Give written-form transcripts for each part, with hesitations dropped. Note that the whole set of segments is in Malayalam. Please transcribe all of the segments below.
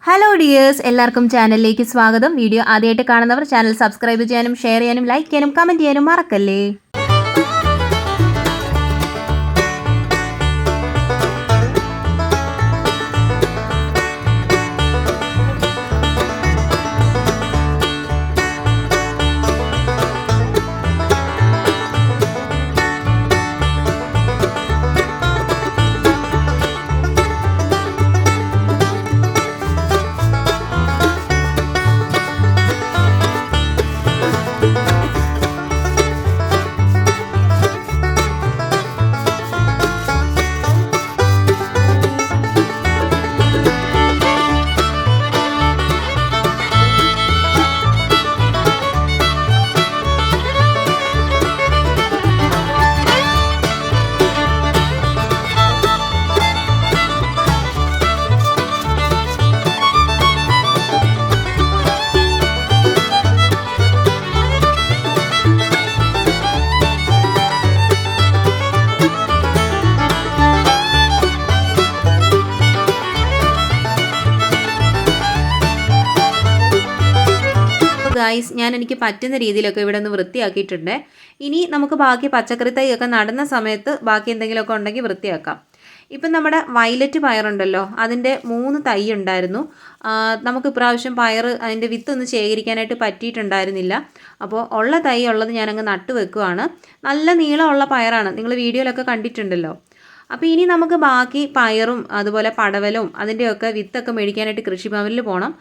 ഹലോ ഡിയേഴ്സ്, എല്ലാവർക്കും ചാനലിലേക്ക് സ്വാഗതം. വീഡിയോ ആദ്യമായിട്ട് കാണുന്നവർ ചാനൽ സബ്സ്ക്രൈബ് ചെയ്യാനും ഷെയർ ചെയ്യാനും ലൈക്ക് ചെയ്യാനും കമൻറ്റ് ചെയ്യാനും മറക്കല്ലേ. ഗൈസ്, ഞാൻ എനിക്ക് പറ്റുന്ന രീതിയിലൊക്കെ ഇവിടെ ഒന്ന് വൃത്തിയാക്കിയിട്ടുണ്ട്. ഇനി നമുക്ക് ബാക്കി പച്ചക്കറി തൈയൊക്കെ നടുന്ന സമയത്ത് ബാക്കി എന്തെങ്കിലുമൊക്കെ ഉണ്ടെങ്കിൽ വൃത്തിയാക്കാം. ഇപ്പം നമ്മുടെ വയലറ്റ് പയറുണ്ടല്ലോ, അതിൻ്റെ 3 തൈ ഉണ്ടായിരുന്നു. നമുക്ക് ഇപ്രാവശ്യം പയർ അതിൻ്റെ വിത്തൊന്നും ശേഖരിക്കാനായിട്ട് പറ്റിയിട്ടുണ്ടായിരുന്നില്ല. അപ്പോൾ ഉള്ള തൈ ഉള്ളത് ഞാനങ്ങ് നട്ടു വെക്കുവാണ്. നല്ല നീളമുള്ള പയറാണ്, നിങ്ങൾ വീഡിയോയിലൊക്കെ കണ്ടിട്ടുണ്ടല്ലോ. അപ്പോൾ ഇനി നമുക്ക് ബാക്കി പയറും അതുപോലെ പടവലും അതിൻ്റെയൊക്കെ വിത്തൊക്കെ മേടിക്കാനായിട്ട് കൃഷിഭവനിൽ പോകണം.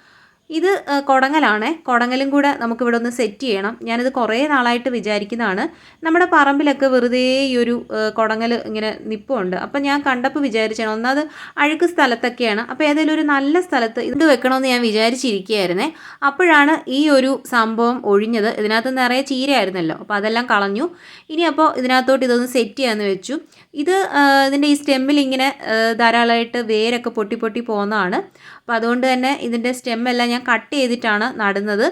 ഇത് കുടങ്ങലാണ്. കുടങ്ങലും കൂടെ നമുക്കിവിടെ ഒന്ന് സെറ്റ് ചെയ്യണം. ഞാനിത് കുറേ നാളായിട്ട് വിചാരിക്കുന്നതാണ്. നമ്മുടെ പറമ്പിലൊക്കെ വെറുതെ ഈ ഒരു കുടങ്ങൽ ഇങ്ങനെ നിൽപ്പുണ്ട്. അപ്പം ഞാൻ കണ്ടപ്പോൾ വിചാരിച്ചാണ്, ഒന്നത് അഴുക്ക് സ്ഥലത്തൊക്കെയാണ്. അപ്പോൾ ഏതെങ്കിലും ഒരു നല്ല സ്ഥലത്ത് ഇത് വെക്കണമെന്ന് ഞാൻ വിചാരിച്ചിരിക്കുകയായിരുന്നേ. അപ്പോഴാണ് ഈ ഒരു സംഭവം ഒഴിഞ്ഞത്. ഇതിനകത്ത് നിറയെ ചീരയായിരുന്നല്ലോ, അപ്പോൾ അതെല്ലാം കളഞ്ഞു. ഇനി അപ്പോൾ ഇതിനകത്തോട്ട് ഇതൊന്ന് സെറ്റ് ചെയ്യാമെന്ന് വെച്ചു. ഇതിൻ്റെ ഈ സ്റ്റെമ്മിൽ ഇങ്ങനെ ധാരാളമായിട്ട് വേരൊക്കെ പൊട്ടി പൊട്ടി പോകുന്നതാണ്. അപ്പോൾ അതുകൊണ്ട് തന്നെ ഇതിൻ്റെ സ്റ്റെമ്മെല്ലാം ഞാൻ കട്ട് ചെയ്തിട്ടാണ് നടുന്നത്.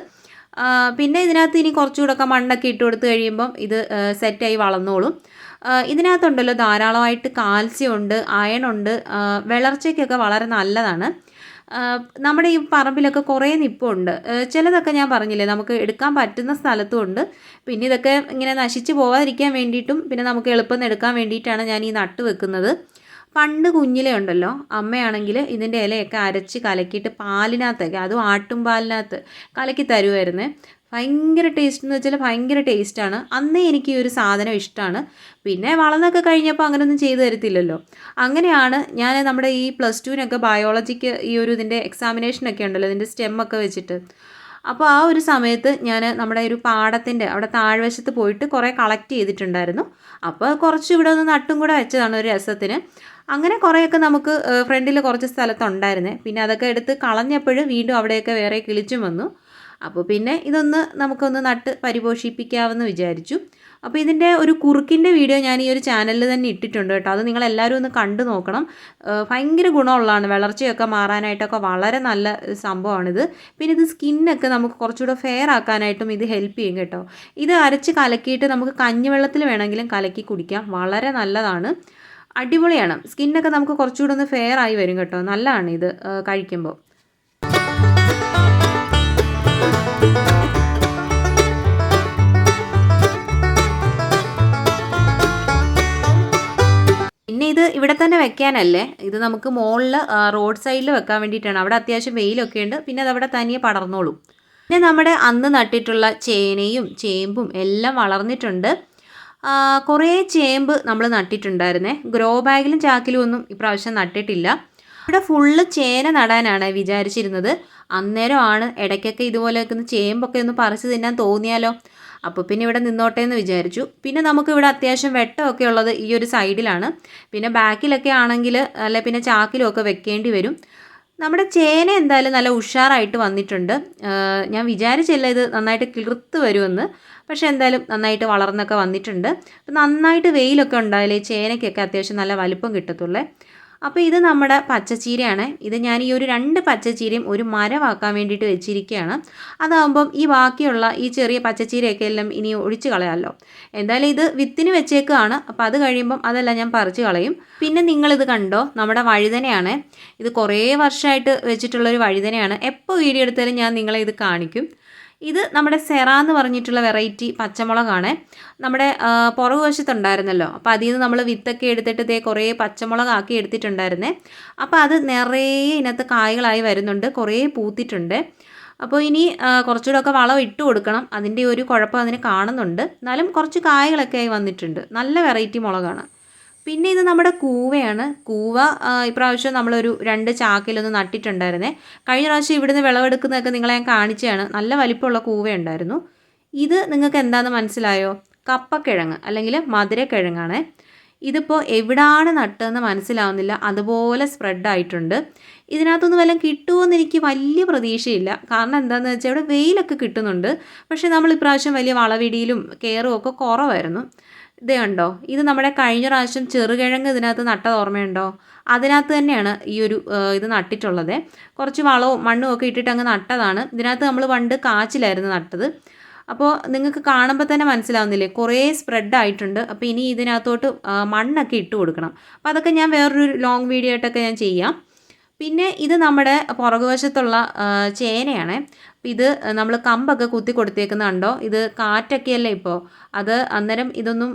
പിന്നെ ഇതിനകത്ത് ഇനി കുറച്ചുകൂടെയൊക്കെ മണ്ണൊക്കെ ഇട്ട് കൊടുത്ത് കഴിയുമ്പം ഇത് സെറ്റായി വളർന്നോളും. ഇതിനകത്തുണ്ടല്ലോ ധാരാളമായിട്ട് കാൽസ്യം ഉണ്ട്, അയൺ ഉണ്ട്, വളർച്ചയ്ക്കൊക്കെ വളരെ നല്ലതാണ്. നമ്മുടെ ഈ പറമ്പിലൊക്കെ കുറേ നിപ്പുണ്ട്. ചിലതൊക്കെ ഞാൻ പറഞ്ഞില്ലേ, നമുക്ക് എടുക്കാൻ പറ്റുന്ന സ്ഥലത്തും ഉണ്ട്. പിന്നെ ഇതൊക്കെ ഇങ്ങനെ നശിച്ച് പോകാതിരിക്കാൻ വേണ്ടിയിട്ടും പിന്നെ നമുക്ക് എളുപ്പം എടുക്കാൻ വേണ്ടിയിട്ടാണ് ഞാൻ ഈ നട്ട് വെക്കുന്നത്. പണ്ട് കുഞ്ഞിലേ ഉണ്ടല്ലോ, അമ്മയാണെങ്കിൽ ഇതിൻ്റെ ഇലയൊക്കെ അരച്ച് കലക്കിയിട്ട് പാലിനകത്തൊക്കെ, അതും ആട്ടും പാലിനകത്ത് കലക്കി തരുമായിരുന്നേ. ഭയങ്കര ടേസ്റ്റ് എന്ന് വെച്ചാൽ ഭയങ്കര ടേസ്റ്റാണ്. അന്നേ എനിക്ക് ഈ ഒരു സാധനം ഇഷ്ടമാണ്. പിന്നെ വളർന്നൊക്കെ കഴിഞ്ഞപ്പോൾ അങ്ങനെയൊന്നും ചെയ്തു തരത്തില്ലല്ലോ. അങ്ങനെയാണ് ഞാൻ നമ്മുടെ ഈ +2-നൊക്കെ ബയോളജിക്ക് ഈ ഒരു ഇതിൻ്റെ എക്സാമിനേഷനൊക്കെ ഉണ്ടല്ലോ, ഇതിൻ്റെ സ്റ്റെമ്മൊക്കെ വെച്ചിട്ട്. അപ്പോൾ ആ ഒരു സമയത്ത് ഞാൻ നമ്മുടെ ഒരു പാടത്തിൻ്റെ അവിടെ താഴ്വശത്ത് പോയിട്ട് കുറേ കളക്ട് ചെയ്തിട്ടുണ്ടായിരുന്നു. അപ്പോൾ കുറച്ച് ഇവിടെ ഒന്ന് നട്ടും കൂടെ വെച്ചതാണ് ഒരു രസത്തിന്. അങ്ങനെ കുറേയൊക്കെ നമുക്ക് ഫ്രണ്ടിൽ കുറച്ച് സ്ഥലത്തുണ്ടായിരുന്നേ. പിന്നെ അതൊക്കെ എടുത്ത് കളഞ്ഞപ്പോൾ വീണ്ടും അവിടെയൊക്കെ വേറെ കിളിച്ചും വന്നു. അപ്പോൾ പിന്നെ ഇതൊന്ന് നമുക്കൊന്ന് നട്ട് പരിപോഷിപ്പിക്കാമെന്ന് വിചാരിച്ചു. അപ്പോൾ ഇതിൻ്റെ ഒരു കുറുക്കിൻ്റെ വീഡിയോ ഞാൻ ഈ ഒരു ചാനലിൽ തന്നെ ഇട്ടിട്ടുണ്ട് കേട്ടോ. അത് നിങ്ങളെല്ലാവരും ഒന്ന് കണ്ടു നോക്കണം. ഭയങ്കര ഗുണമുള്ളതാണ്, വളർച്ചയൊക്കെ മാറാനായിട്ടൊക്കെ വളരെ നല്ല സംഭവമാണിത്. പിന്നെ ഇത് സ്കിന്നൊക്കെ നമുക്ക് കുറച്ചുകൂടെ ഫെയർ ആക്കാനായിട്ടും ഇത് ഹെൽപ്പ് ചെയ്യും കേട്ടോ. ഇത് അരച്ച് കലക്കിയിട്ട് നമുക്ക് കഞ്ഞിവെള്ളത്തിൽ വേണമെങ്കിലും കലക്കി കുടിക്കാം, വളരെ നല്ലതാണ്, അടിപൊളിയാണ്. സ്കിന്നൊക്കെ നമുക്ക് കുറച്ചുകൂടെ ഒന്ന് ഫെയർ ആയി വരും കേട്ടോ. നല്ലതാണ് ഇത് കഴിക്കുമ്പോൾ. പിന്നെ ഇത് ഇവിടെ തന്നെ വെക്കാനല്ലേ, ഇത് നമുക്ക് മുകളിൽ റോഡ് സൈഡിൽ വെക്കാൻ വേണ്ടിയിട്ടാണ്. അവിടെ അത്യാവശ്യം വെയിലൊക്കെ ഉണ്ട്, പിന്നെ അതവിടെ തനിയെ പടർന്നോളും. പിന്നെ നമ്മുടെ അന്ന് നട്ടിട്ടുള്ള ചേനയും ചേമ്പും എല്ലാം വളർന്നിട്ടുണ്ട്. കുറേ ചേമ്പ് നമ്മൾ നട്ടിട്ടുണ്ടായിരുന്നേ. ഗ്രോ ബാഗിലും ചാക്കിലും ഒന്നും ഇപ്രാവശ്യം നട്ടിട്ടില്ല. ഇവിടെ ഫുള്ള് ചേന നടാനാണ് വിചാരിച്ചിരുന്നത്. അന്നേരമാണ് ഇടയ്ക്കൊക്കെ ഇതുപോലെയൊക്കെ ഒന്ന് ചേമ്പൊക്കെ ഒന്ന് പറിച്ച് തിന്നാൻ തോന്നിയാലോ. അപ്പോൾ പിന്നെ ഇവിടെ നിന്നോട്ടെ എന്ന് വിചാരിച്ചു. പിന്നെ നമുക്ക് ഇവിടെ അത്യാവശ്യം വെട്ടമൊക്കെ ഉള്ളത് ഈ ഒരു സൈഡിലാണ്. പിന്നെ ബാക്കിലൊക്കെ ആണെങ്കിൽ അല്ലെ പിന്നെ ചാക്കിലൊക്കെ വെക്കേണ്ടി വരും. നമ്മുടെ ചേന എന്തായാലും നല്ല ഉഷാറായിട്ട് വന്നിട്ടുണ്ട്. ഞാൻ വിചാരിച്ചില്ല ഇത് നന്നായിട്ട് കിളിർത്ത് വരുമെന്ന്. പക്ഷേ എന്തായാലും നന്നായിട്ട് വളർന്നൊക്കെ വന്നിട്ടുണ്ട്. അപ്പം നന്നായിട്ട് വെയിലൊക്കെ ഉണ്ടായാലേ ചേനയ്ക്കൊക്കെ അത്യാവശ്യം നല്ല വലിപ്പം കിട്ടത്തുള്ളേ. അപ്പോൾ ഇത് നമ്മുടെ പച്ചച്ചീരയാണ്. ഇത് ഞാൻ ഈ ഒരു 2 പച്ചച്ചീരയും ഒരു മരമാക്കാൻ വേണ്ടിയിട്ട് വെച്ചിരിക്കുകയാണ്. അതാകുമ്പം ഈ ബാക്കിയുള്ള ഈ ചെറിയ പച്ചച്ചീരയൊക്കെ എല്ലാം ഇനി ഒഴിച്ച് കളയാമല്ലോ. എന്തായാലും ഇത് വിത്തിന് വെച്ചേക്കുകയാണ്. അപ്പോൾ അത് കഴിയുമ്പം അതെല്ലാം ഞാൻ പറിച്ച് കളയും. പിന്നെ നിങ്ങളിത് കണ്ടോ, നമ്മുടെ വഴുതനയാണ്. ഇത് കുറേ വർഷമായിട്ട് വെച്ചിട്ടുള്ളൊരു വഴുതനയാണ്. എപ്പോൾ വീഡിയോ എടുത്താലും ഞാൻ നിങ്ങളെ ഇത് കാണിക്കും. ഇത് നമ്മുടെ സെറ എന്ന് പറഞ്ഞിട്ടുള്ള വെറൈറ്റി പച്ചമുളകാണ്. നമ്മുടെ പുറകു വശത്തുണ്ടായിരുന്നല്ലോ, അപ്പോൾ അതിൽ നിന്ന് നമ്മൾ വിത്തൊക്കെ എടുത്തിട്ട് ഇതേ കുറേ പച്ചമുളകാക്കി എടുത്തിട്ടുണ്ടായിരുന്നേ. അപ്പോൾ അത് നിറയെ ഇതിനകത്ത് കായ്കളായി വരുന്നുണ്ട്, കുറേ പൂത്തിട്ടുണ്ട്. അപ്പോൾ ഇനി കുറച്ചുകൂടെയൊക്കെ വളം ഇട്ട് കൊടുക്കണം. അതിൻ്റെ ഒരു കുഴപ്പം അതിന് കാണുന്നുണ്ട്. എന്നാലും കുറച്ച് കായ്കളൊക്കെ ആയി വന്നിട്ടുണ്ട്. നല്ല വെറൈറ്റി മുളകാണ്. പിന്നെ ഇത് നമ്മുടെ കൂവയാണ്. കൂവ ഇപ്രാവശ്യം നമ്മളൊരു 2 ചാക്കിലൊന്ന് നട്ടിട്ടുണ്ടായിരുന്നേ. കഴിഞ്ഞ പ്രാവശ്യം ഇവിടുന്ന് വിളവെടുക്കുന്നതൊക്കെ നിങ്ങളെ ഞാൻ കാണിച്ചതാണ്. നല്ല വലിപ്പമുള്ള കൂവയുണ്ടായിരുന്നു. ഇത് നിങ്ങൾക്ക് എന്താണെന്ന് മനസ്സിലായോ? കപ്പക്കിഴങ്ങ് അല്ലെങ്കിൽ മധുരക്കിഴങ്ങാണ്. ഇതിപ്പോൾ എവിടാണ് നട്ടതെന്ന് മനസ്സിലാവുന്നില്ല, അതുപോലെ സ്പ്രെഡായിട്ടുണ്ട്. ഇതിനകത്തൊന്നും വല്ലതും കിട്ടുമോയെന്ന് എനിക്ക് വലിയ പ്രതീക്ഷയില്ല. കാരണം എന്താണെന്ന് വെച്ചാൽ ഇവിടെ വെയിലൊക്കെ കിട്ടുന്നുണ്ട്. പക്ഷേ നമ്മൾ ഇപ്രാവശ്യം വലിയ വളവിടിയിലും കെയറും ഒക്കെ കുറവായിരുന്നു. ഇത് കണ്ടോ, ഇത് നമ്മുടെ കഴിഞ്ഞ പ്രാവശ്യം ചെറുകിഴങ്ങ് ഇതിനകത്ത് നട്ടത് ഓർമ്മയുണ്ടോ? അതിനകത്ത് തന്നെയാണ് ഈ ഒരു ഇത് നട്ടിട്ടുള്ളത്. കുറച്ച് വളവും മണ്ണും ഒക്കെ ഇട്ടിട്ട് അങ്ങ് നട്ടതാണ്. ഇതിനകത്ത് നമ്മൾ പണ്ട് കാച്ചിലായിരുന്നു നട്ടത്. അപ്പോൾ നിങ്ങൾക്ക് കാണുമ്പോൾ തന്നെ മനസ്സിലാവുന്നില്ലേ, കുറേ സ്പ്രെഡായിട്ടുണ്ട്. അപ്പോൾ ഇനി ഇതിനകത്തോട്ട് മണ്ണൊക്കെ ഇട്ട് കൊടുക്കണം. അപ്പോൾ അതൊക്കെ ഞാൻ വേറൊരു ലോങ് വീഡിയോ ആയിട്ടൊക്കെ ഞാൻ ചെയ്യാം. പിന്നെ ഇത് നമ്മുടെ പുറകുവശത്തുള്ള ചേനയാണ്. അപ്പോൾ ഇത് നമ്മൾ കമ്പൊക്കെ കുത്തി കൊടുത്തേക്കുന്നുണ്ടോ, ഇത് കാറ്റൊക്കെയല്ലേ ഇപ്പോൾ, അത് അന്നേരം ഇതൊന്നും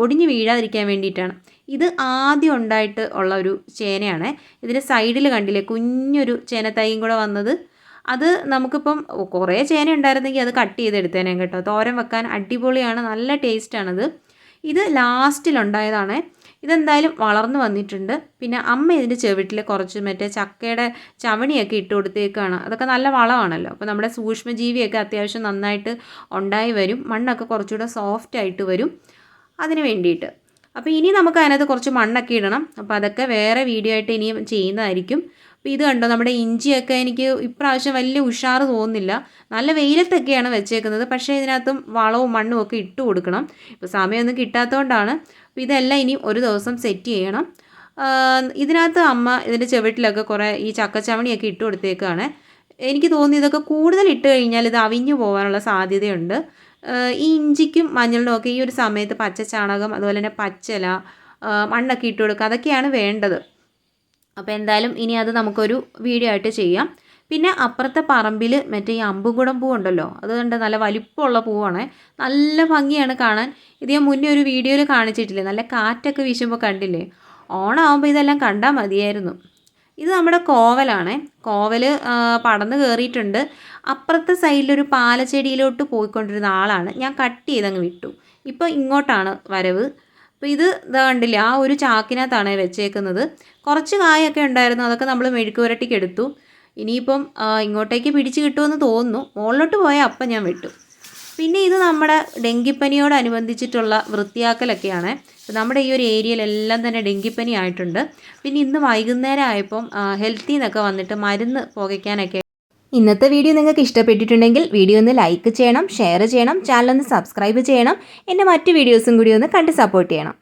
ഒടിഞ്ഞു വീഴാതിരിക്കാൻ വേണ്ടിയിട്ടാണ്. ഇത് ആദ്യം ഉണ്ടായിട്ട് ഉള്ള ഒരു ചേനയാണ്. ഇതിന് സൈഡിൽ കണ്ടില്ലേ കുഞ്ഞൊരു ചേനത്തൈയും കൂടെ വന്നത്. അത് നമുക്കിപ്പം കുറേ ചേന ഉണ്ടായിരുന്നെങ്കിൽ അത് കട്ട് ചെയ്തെടുത്തേനെ കേട്ടോ. തോരൻ വെക്കാൻ അടിപൊളിയാണ്, നല്ല ടേസ്റ്റാണത്. ഇത് ലാസ്റ്റിലുണ്ടായതാണ്. ഇതെന്തായാലും വളർന്നു വന്നിട്ടുണ്ട്. പിന്നെ അമ്മ ഇതിൻ്റെ ചുവട്ടിൽ കുറച്ച് മറ്റേ ചക്കയുടെ ചവണിയൊക്കെ ഇട്ട് കൊടുത്തേക്കാണ്. അതൊക്കെ നല്ല വളമാണല്ലോ. അപ്പോൾ നമ്മുടെ സൂക്ഷ്മജീവിയൊക്കെ അത്യാവശ്യം നന്നായിട്ട് ഉണ്ടായി വരും. മണ്ണൊക്കെ കുറച്ചുകൂടെ സോഫ്റ്റ് ആയിട്ട് വരും അതിന് വേണ്ടിയിട്ട്. അപ്പോൾ ഇനി നമുക്ക് അതിനകത്ത് കുറച്ച് മണ്ണൊക്കെ ഇടണം. അപ്പോൾ അതൊക്കെ വേറെ വീഡിയോ ആയിട്ട് ഇനിയും ചെയ്യുന്നതായിരിക്കും. അപ്പോൾ ഇത് കണ്ടോ, നമ്മുടെ ഇഞ്ചിയൊക്കെ എനിക്ക് ഇപ്രാവശ്യം വലിയ ഉഷാറ് തോന്നുന്നില്ല. നല്ല വെയിലത്തൊക്കെയാണ് വെച്ചേക്കുന്നത്. പക്ഷേ ഇതിനകത്തും വളവും മണ്ണും ഒക്കെ ഇട്ട് കൊടുക്കണം. ഇപ്പോൾ സമയമൊന്നും കിട്ടാത്തതുകൊണ്ടാണ്. അപ്പോൾ ഇതെല്ലാം ഇനി ഒരു ദിവസം സെറ്റ് ചെയ്യണം. ഇതിനകത്ത് അമ്മ ഇതിൻ്റെ ചുവട്ടിലൊക്കെ കുറേ ഈ ചക്കച്ചവണിയൊക്കെ ഇട്ട് കൊടുത്തേക്കാണ്. എനിക്ക് തോന്നി ഇതൊക്കെ കൂടുതൽ ഇട്ട് കഴിഞ്ഞാൽ ഇത് അവിഞ്ഞു പോകാനുള്ള സാധ്യതയുണ്ട്. ഈ ഇഞ്ചിക്കും മഞ്ഞളിനും ഒക്കെ ഈ ഒരു സമയത്ത് പച്ചച്ചാണകം, അതുപോലെ തന്നെ പച്ചില, മണ്ണൊക്കെ ഇട്ട് കൊടുക്കുക, അതൊക്കെയാണ് വേണ്ടത്. അപ്പോൾ എന്തായാലും ഇനി അത് നമുക്കൊരു വീഡിയോ ആയിട്ട് ചെയ്യാം. പിന്നെ അപ്പുറത്തെ പറമ്പിൽ മറ്റേ ഈ അമ്പുകുടം പൂവുണ്ടല്ലോ, അതുകൊണ്ട് നല്ല വലിപ്പമുള്ള പൂവാണ്, നല്ല ഭംഗിയാണ് കാണാൻ. ഇത് ഞാൻ മുന്നേ ഒരു വീഡിയോയിൽ കാണിച്ചിട്ടില്ലേ, നല്ല കാറ്റൊക്കെ വീശുമ്പോൾ കണ്ടില്ലേ. ഓണമാകുമ്പോൾ ഇതെല്ലാം കണ്ടാൽ മതിയായിരുന്നു. ഇത് നമ്മുടെ കോവലാണ്. കോവൽ പടന്ന് കയറിയിട്ടുണ്ട്. അപ്പുറത്തെ സൈഡിലൊരു പാലച്ചെടിയിലോട്ട് പോയിക്കൊണ്ടിരുന്ന ആളാണ്, ഞാൻ കട്ട് ചെയ്തങ്ങ് വിട്ടു. ഇപ്പോൾ ഇങ്ങോട്ടാണ് വരവ്. അപ്പോൾ ഇത് കണ്ടില്ലേ, ആ ഒരു ചാക്കിനകത്താണ് വെച്ചേക്കുന്നത്. കുറച്ച് കായൊക്കെ ഉണ്ടായിരുന്നു, അതൊക്കെ നമ്മൾ മെഴുക്ക് പുരട്ടിക്ക് എടുത്തു. ഇനിയിപ്പം ഇങ്ങോട്ടേക്ക് പിടിച്ച് കിട്ടുമെന്ന് തോന്നുന്നു. മുകളിലോട്ട് പോയാൽ അപ്പം ഞാൻ വിട്ടു. പിന്നെ ഇത് നമ്മുടെ ഡെങ്കിപ്പനിയോടനുബന്ധിച്ചിട്ടുള്ള വൃത്തിയാക്കലൊക്കെയാണ്. നമ്മുടെ ഈ ഒരു ഏരിയയിലെല്ലാം തന്നെ ഡെങ്കിപ്പനി ആയിട്ടുണ്ട്. പിന്നെ ഇന്ന് വൈകുന്നേരം ആയപ്പം ഹെൽത്തിൽ നിന്നൊക്കെ വന്നിട്ട് മരുന്ന് പുകയ്ക്കാനൊക്കെ. ഇന്നത്തെ വീഡിയോ നിങ്ങൾക്ക് ഇഷ്ടപ്പെട്ടിട്ടുണ്ടെങ്കിൽ വീഡിയോ ഒന്ന് ലൈക്ക് ചെയ്യണം, ഷെയർ ചെയ്യണം, ചാനൽ ഒന്ന് സബ്സ്ക്രൈബ് ചെയ്യണം. എൻ്റെ മറ്റ് വീഡിയോസും കൂടി ഒന്ന് കണ്ട് സപ്പോർട്ട് ചെയ്യണം.